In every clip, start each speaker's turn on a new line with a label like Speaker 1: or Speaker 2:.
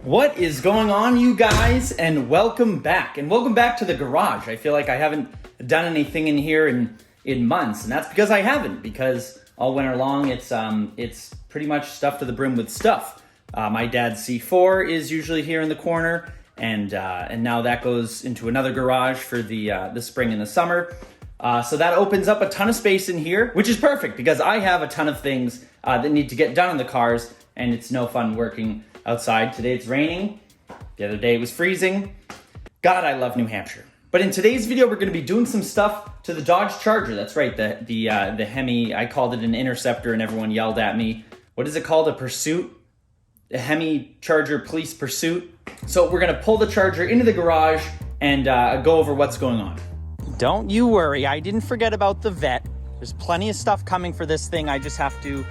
Speaker 1: What is going on, you guys, and welcome back. And welcome back to the garage. I feel like I haven't done anything in here in months, and that's because I haven't, because all winter long it's pretty much stuffed to the brim with stuff. My dad's C4 is usually here in the corner, and now that goes into another garage for the spring and the summer. So that opens up a ton of space in here, which is perfect because I have a ton of things that need to get done in the cars, and it's no fun working outside. Today it's raining. The other day it was freezing. God, I love New Hampshire. But in today's video, we're going to be doing some stuff to the Dodge Charger. That's right, the Hemi. I called it an Interceptor, and everyone yelled at me. What is it called? A Pursuit? A Hemi Charger Police Pursuit. So we're going to pull the Charger into the garage and go over what's going on. Don't you worry, I didn't forget about the vet. There's plenty of stuff coming for this thing. I just have to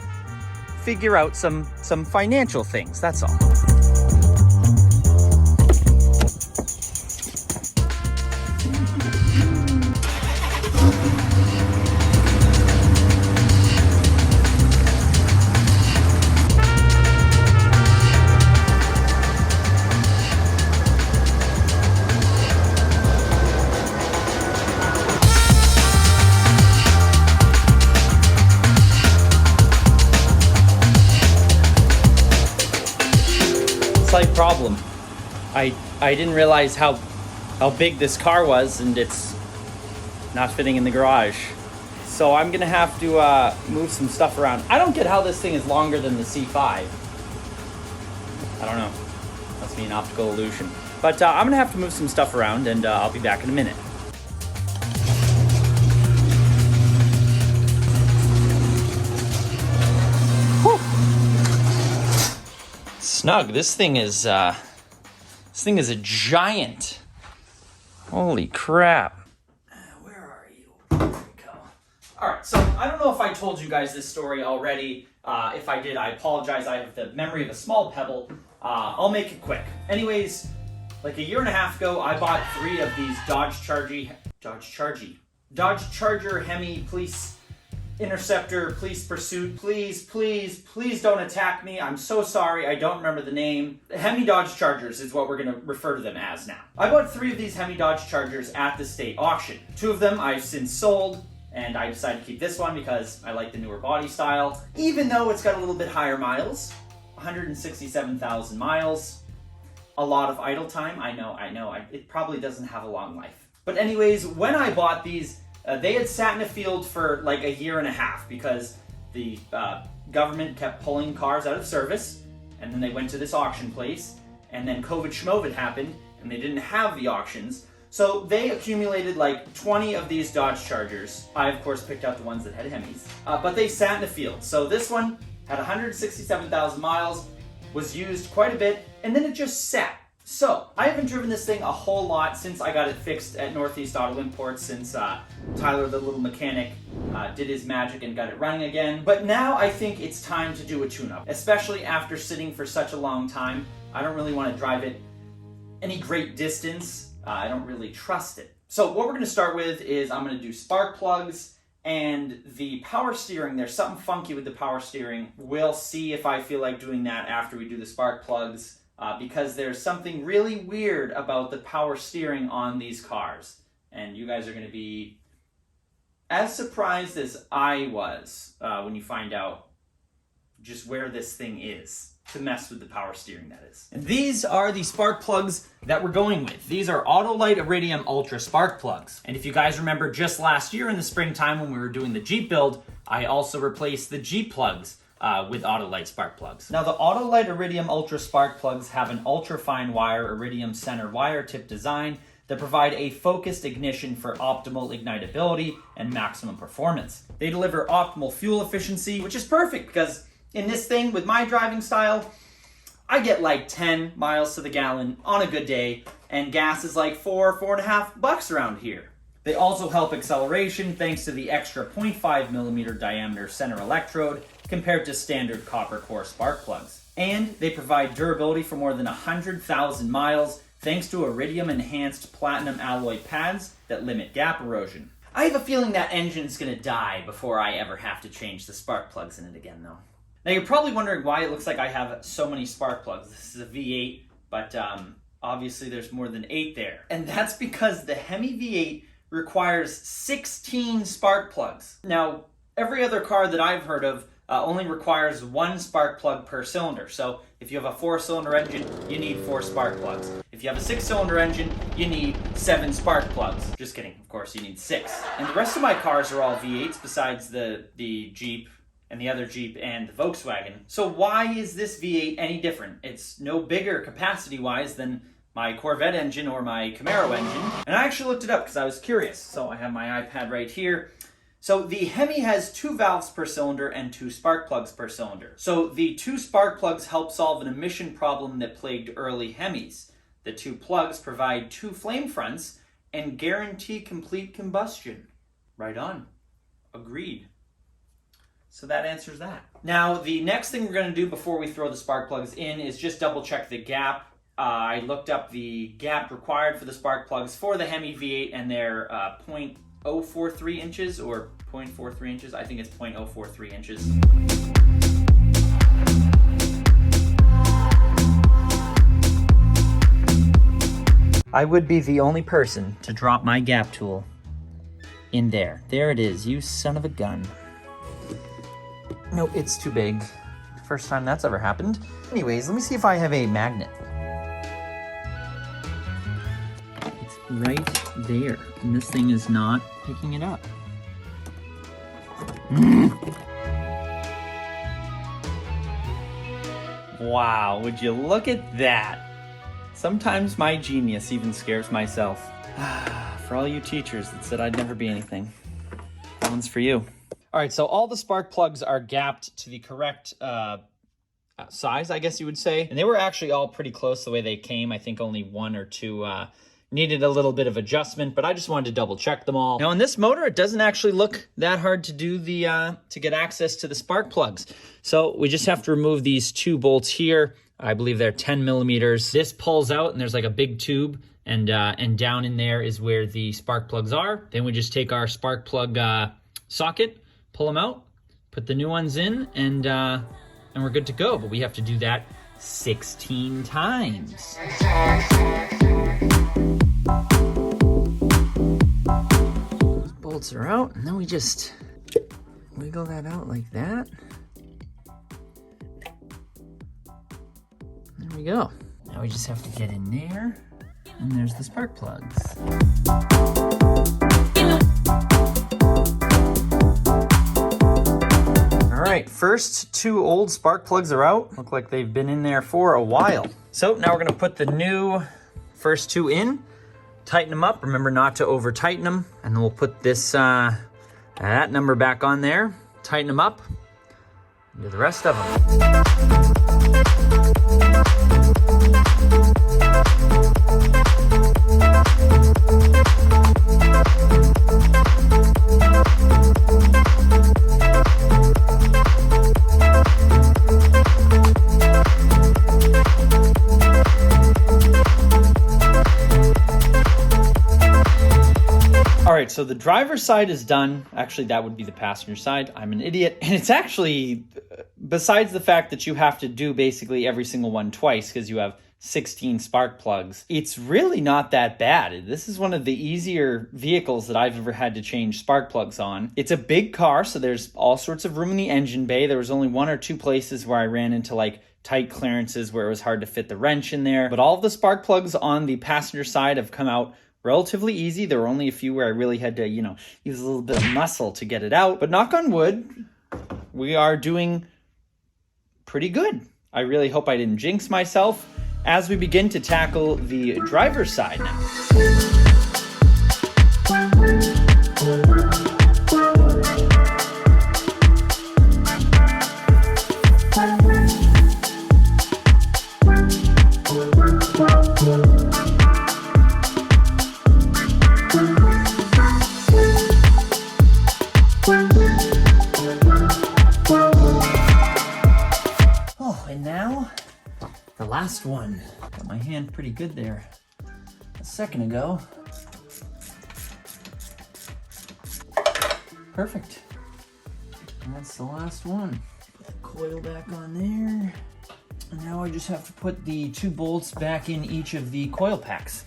Speaker 1: figure out some financial things, that's all. Slight problem. I didn't realize how big this car was, and it's not fitting in the garage. So I'm gonna have to move some stuff around. I don't get how this thing is longer than the C5. I don't know. Must be an optical illusion. But I'm gonna have to move some stuff around, and I'll be back in a minute. Snug. This thing is a giant. Holy crap. Where are you? There we go. All right, so I don't know if I told you guys this story already. If I did, I apologize. I have the memory of a small pebble. I'll make it quick. Anyways, like a year and a half ago, I bought 3 of these Dodge Charger Hemi Police Interceptor, Police Pursuit. Please don't attack me. I'm so sorry. I don't remember the name. Hemi Dodge Chargers is what we're going to refer to them as now. I bought 3 of these Hemi Dodge Chargers at the state auction. 2 of them I've since sold, and I decided to keep this one because I like the newer body style, even though it's got a little bit higher miles. 167,000 miles. A lot of idle time. I know. It probably doesn't have a long life. But anyways, when I bought these, they had sat in a field for like a year and a half because the government kept pulling cars out of service, and then they went to this auction place, and then COVID happened, and they didn't have the auctions, so they accumulated like 20 of these Dodge Chargers. I, of course, picked out the ones that had Hemis, but they sat in the field. So this one had 167,000 miles, was used quite a bit, and then it just sat. So, I haven't driven this thing a whole lot since I got it fixed at Northeast Auto Imports, since Tyler, the little mechanic, did his magic and got it running again. But now I think it's time to do a tune-up, especially after sitting for such a long time. I don't really want to drive it any great distance. I don't really trust it. So what we're going to start with is I'm going to do spark plugs and the power steering. There's something funky with the power steering. We'll see if I feel like doing that after we do the spark plugs. Because there's something really weird about the power steering on these cars. And you guys are going to be as surprised as I was when you find out just where this thing is to mess with the power steering, that is. And these are the spark plugs that we're going with. These are Autolite Iridium Ultra spark plugs. And if you guys remember just last year in the springtime when we were doing the Jeep build, I also replaced the Jeep plugs with Autolite spark plugs. Now the Autolite Iridium Ultra spark plugs have an ultra fine wire iridium center wire tip design that provide a focused ignition for optimal ignitability and maximum performance. They deliver optimal fuel efficiency, which is perfect because in this thing with my driving style, I get like 10 miles to the gallon on a good day, and gas is like $4.50 around here. They also help acceleration thanks to the extra 0.5 millimeter diameter center electrode compared to standard copper core spark plugs. And they provide durability for more than 100,000 miles thanks to iridium enhanced platinum alloy pads that limit gap erosion. I have a feeling that engine's gonna die before I ever have to change the spark plugs in it again though. Now you're probably wondering why it looks like I have so many spark plugs. This is a V8 but obviously there's more than 8 there. And that's because the Hemi V8 requires 16 spark plugs. Now, every other car that I've heard of only requires 1 spark plug per cylinder. So if you have a 4-cylinder engine, you need 4 spark plugs. If you have a 6-cylinder engine, you need 7 spark plugs. Just kidding, of course you need 6. And the rest of my cars are all V8s besides the Jeep and the other Jeep and the Volkswagen. So why is this V8 any different? It's no bigger capacity-wise than my Corvette engine or my Camaro engine. And I actually looked it up because I was curious. So I have my iPad right here. So the Hemi has 2 valves per cylinder and 2 spark plugs per cylinder. So the 2 spark plugs help solve an emission problem that plagued early Hemis. The 2 plugs provide 2 flame fronts and guarantee complete combustion. Right on. Agreed. So that answers that. Now, the next thing we're going to do before we throw the spark plugs in is just double check the gap. I looked up the gap required for the spark plugs for the Hemi V8 and they're 0.043 inches or 0.43 inches. I think it's 0.043 inches. I would be the only person to drop my gap tool in there. There it is, you son of a gun. No, it's too big. First time that's ever happened. Anyways, let me see if I have a magnet. It's right there, and this thing is not picking it up. Wow, would you look at that? Sometimes my genius even scares myself. For all you teachers that said I'd never be anything, that one's for you. All right, so all the spark plugs are gapped to the correct size, I guess you would say. And they were actually all pretty close the way they came. I think only 1 or 2 needed a little bit of adjustment, but I just wanted to double check them all. Now in this motor, it doesn't actually look that hard to do to get access to the spark plugs. So we just have to remove these 2 bolts here. I believe they're 10 millimeters. This pulls out and there's like a big tube, and down in there is where the spark plugs are. Then we just take our spark plug socket, pull them out, put the new ones in, and we're good to go. But we have to do that 16 times. Those bolts are out, and then we just wiggle that out like that. There we go. Now we just have to get in there, and there's the spark plugs. All right, first 2 old spark plugs are out. Look like they've been in there for a while. So now we're gonna put the new first 2 in, tighten them up. Remember not to over tighten them. And then we'll put this, that number back on there, tighten them up, and do the rest of them. All right, so the driver's side is done. Actually, that would be the passenger side. I'm an idiot. And it's actually, besides the fact that you have to do basically every single one twice because you have 16 spark plugs, it's really not that bad. This is one of the easier vehicles that I've ever had to change spark plugs on. It's a big car, so there's all sorts of room in the engine bay. There was only 1 or 2 places where I ran into like tight clearances where it was hard to fit the wrench in there. But all of the spark plugs on the passenger side have come out relatively easy. There were only a few where I really had to, use a little bit of muscle to get it out. But knock on wood, we are doing pretty good. I really hope I didn't jinx myself as we begin to tackle the driver's side now. Last one. Got my hand pretty good there a second ago. Perfect. And that's the last one. Put the coil back on there. Now I just have to put the 2 bolts back in each of the coil packs.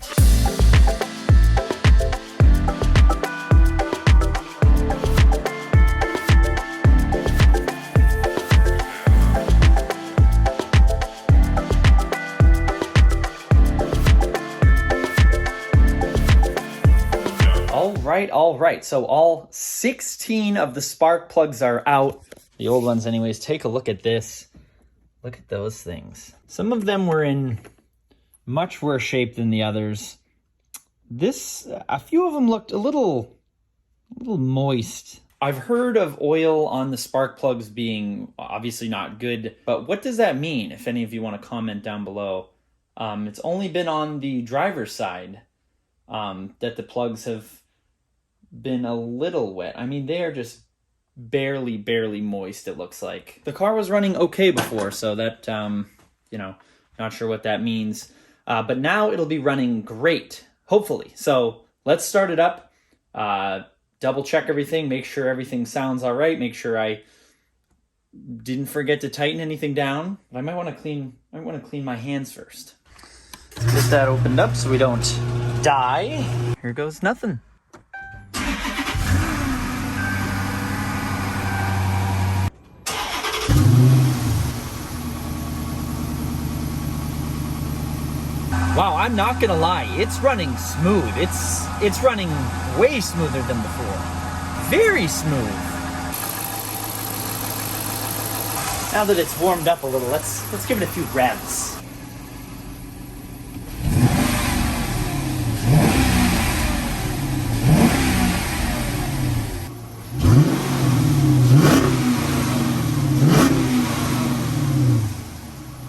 Speaker 1: All right. So all 16 of the spark plugs are out. The old ones anyways. Take a look at this. Look at those things. Some of them were in much worse shape than the others. A few of them looked a little moist. I've heard of oil on the spark plugs being obviously not good, but what does that mean? If any of you want to comment down below. It's only been on the driver's side that the plugs have been a little wet. I mean, they are just barely moist, it looks like. The car was running okay before, so that, not sure what that means. But now it'll be running great, hopefully. So let's start it up, double check everything, make sure everything sounds all right, make sure I didn't forget to tighten anything down. But I might want to clean my hands first. Let's get that opened up so we don't die. Here goes nothing. Wow, I'm not gonna lie, it's running smooth. It's running way smoother than before. Very smooth. Now that it's warmed up a little, let's give it a few revs.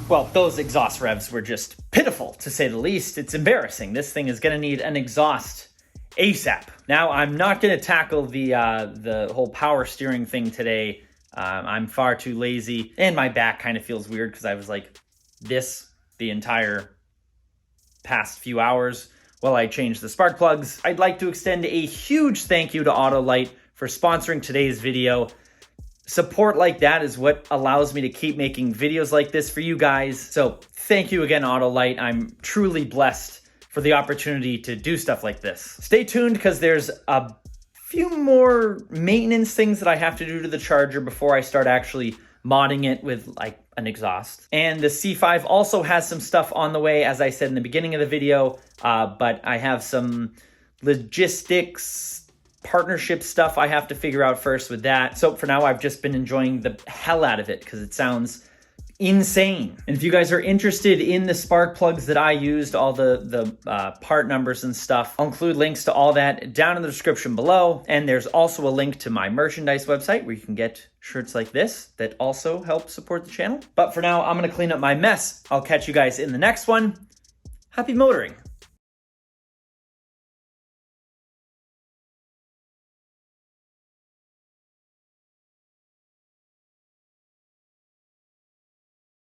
Speaker 1: Well, those exhaust revs were just pitiful, to say the least. It's embarrassing. This thing is going to need an exhaust ASAP. Now, I'm not going to tackle the whole power steering thing today. I'm far too lazy, and my back kind of feels weird because I was like this the entire past few hours while I changed the spark plugs. I'd like to extend a huge thank you to Autolite for sponsoring today's video. Support like that is what allows me to keep making videos like this for you guys. So thank you again, Autolite. I'm truly blessed for the opportunity to do stuff like this. Stay tuned because there's a few more maintenance things that I have to do to the Charger before I start actually modding it with like an exhaust. And the C5 also has some stuff on the way, as I said in the beginning of the video, but I have some logistics, partnership stuff I have to figure out first with that. So for now, I've just been enjoying the hell out of it because it sounds insane. And if you guys are interested in the spark plugs that I used, all the part numbers and stuff, I'll include links to all that down in the description below. And there's also a link to my merchandise website where you can get shirts like this that also help support the channel. But for now, I'm gonna clean up my mess. I'll catch you guys in the next one. Happy motoring.